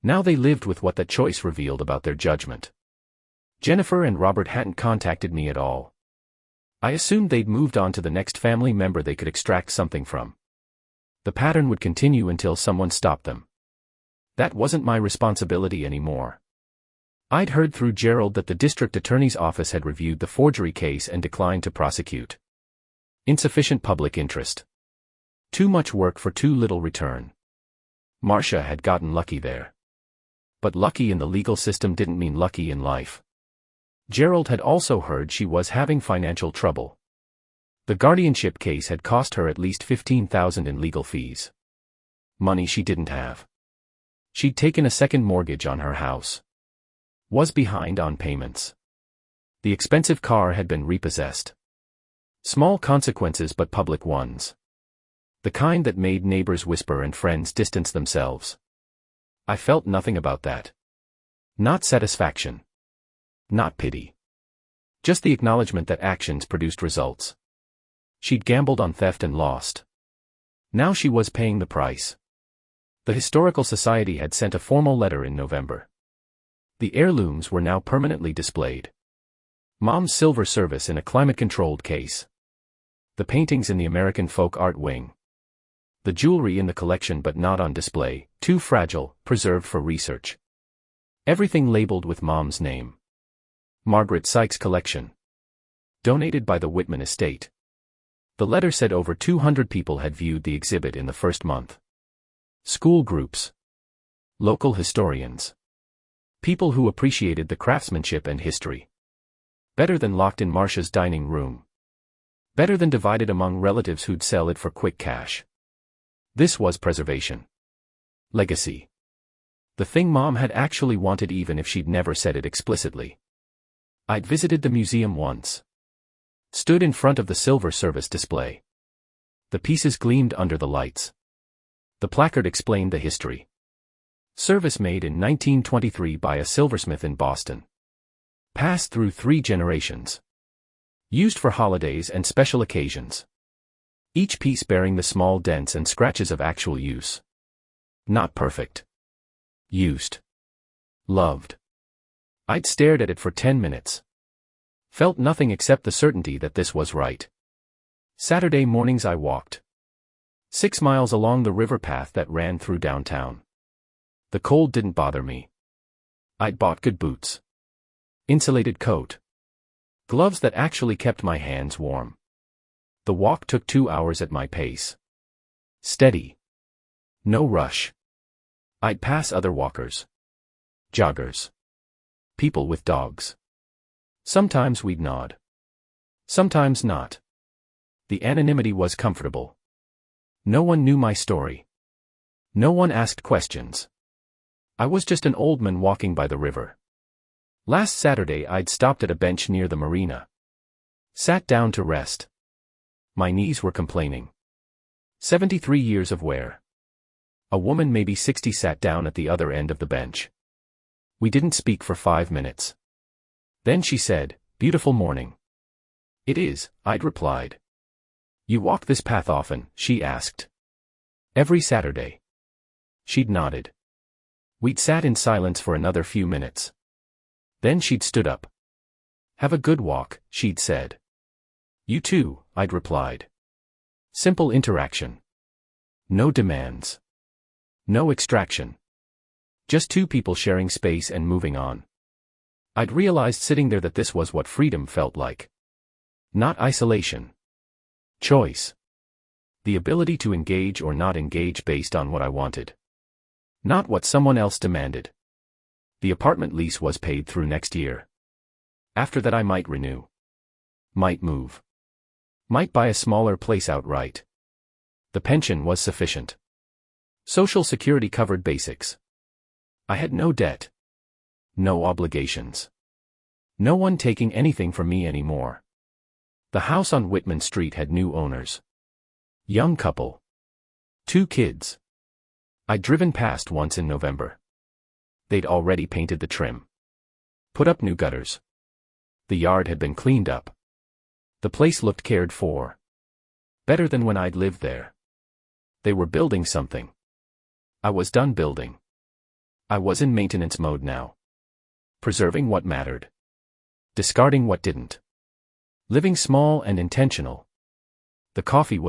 Now they lived with what that choice revealed about their judgment. Jennifer and Robert hadn't contacted me at all. I assumed they'd moved on to the next family member they could extract something from. The pattern would continue until someone stopped them. That wasn't my responsibility anymore. I'd heard through Gerald that the district attorney's office had reviewed the forgery case and declined to prosecute. Insufficient public interest. Too much work for too little return. Marsha had gotten lucky there. But lucky in the legal system didn't mean lucky in life. Gerald had also heard she was having financial trouble. The guardianship case had cost her at least $15,000 in legal fees. Money she didn't have. She'd taken a second mortgage on her house. Was behind on payments. The expensive car had been repossessed. Small consequences but public ones. The kind that made neighbors whisper and friends distance themselves. I felt nothing about that. Not satisfaction. Not pity. Just the acknowledgement that actions produced results. She'd gambled on theft and lost. Now she was paying the price. The Historical Society had sent a formal letter in November. The heirlooms were now permanently displayed. Mom's silver service in a climate-controlled case. The paintings in the American folk art wing. The jewelry in the collection but not on display, too fragile, preserved for research. Everything labeled with Mom's name. Margaret Sykes collection. Donated by the Whitman estate. The letter said over 200 people had viewed the exhibit in the first month. School groups. Local historians. People who appreciated the craftsmanship and history. Better than locked in Marsha's dining room. Better than divided among relatives who'd sell it for quick cash. This was preservation. Legacy. The thing Mom had actually wanted even if she'd never said it explicitly. I'd visited the museum once. Stood in front of the silver service display. The pieces gleamed under the lights. The placard explained the history. Service made in 1923 by a silversmith in Boston. Passed through 3 generations. Used for holidays and special occasions. Each piece bearing the small dents and scratches of actual use. Not perfect. Used. Loved. I'd stared at it for 10 minutes. Felt nothing except the certainty that this was right. Saturday mornings I walked. 6 miles along the river path that ran through downtown. The cold didn't bother me. I'd bought good boots. Insulated coat. Gloves that actually kept my hands warm. The walk took 2 hours at my pace. Steady. No rush. I'd pass other walkers. Joggers. People with dogs. Sometimes we'd nod. Sometimes not. The anonymity was comfortable. No one knew my story. No one asked questions. I was just an old man walking by the river. Last Saturday I'd stopped at a bench near the marina. Sat down to rest. My knees were complaining. 73 years of wear. A woman maybe 60 sat down at the other end of the bench. We didn't speak for 5 minutes. Then she said, "Beautiful morning." "It is," I'd replied. "You walk this path often?" she asked. "Every Saturday." She'd nodded. We'd sat in silence for another few minutes. Then she'd stood up. "Have a good walk," she'd said. "You too," I'd replied. Simple interaction. No demands. No extraction. Just two people sharing space and moving on. I'd realized sitting there that this was what freedom felt like. Not isolation. Choice. The ability to engage or not engage based on what I wanted. Not what someone else demanded. The apartment lease was paid through next year. After that I might renew. Might move. Might buy a smaller place outright. The pension was sufficient. Social Security covered basics. I had no debt. No obligations. No one taking anything from me anymore. The house on Whitman Street had new owners. Young couple. 2 kids. I'd driven past once in November. They'd already painted the trim. Put up new gutters. The yard had been cleaned up. The place looked cared for. Better than when I'd lived there. They were building something. I was done building. I was in maintenance mode now. Preserving what mattered. Discarding what didn't. Living small and intentional. The coffee was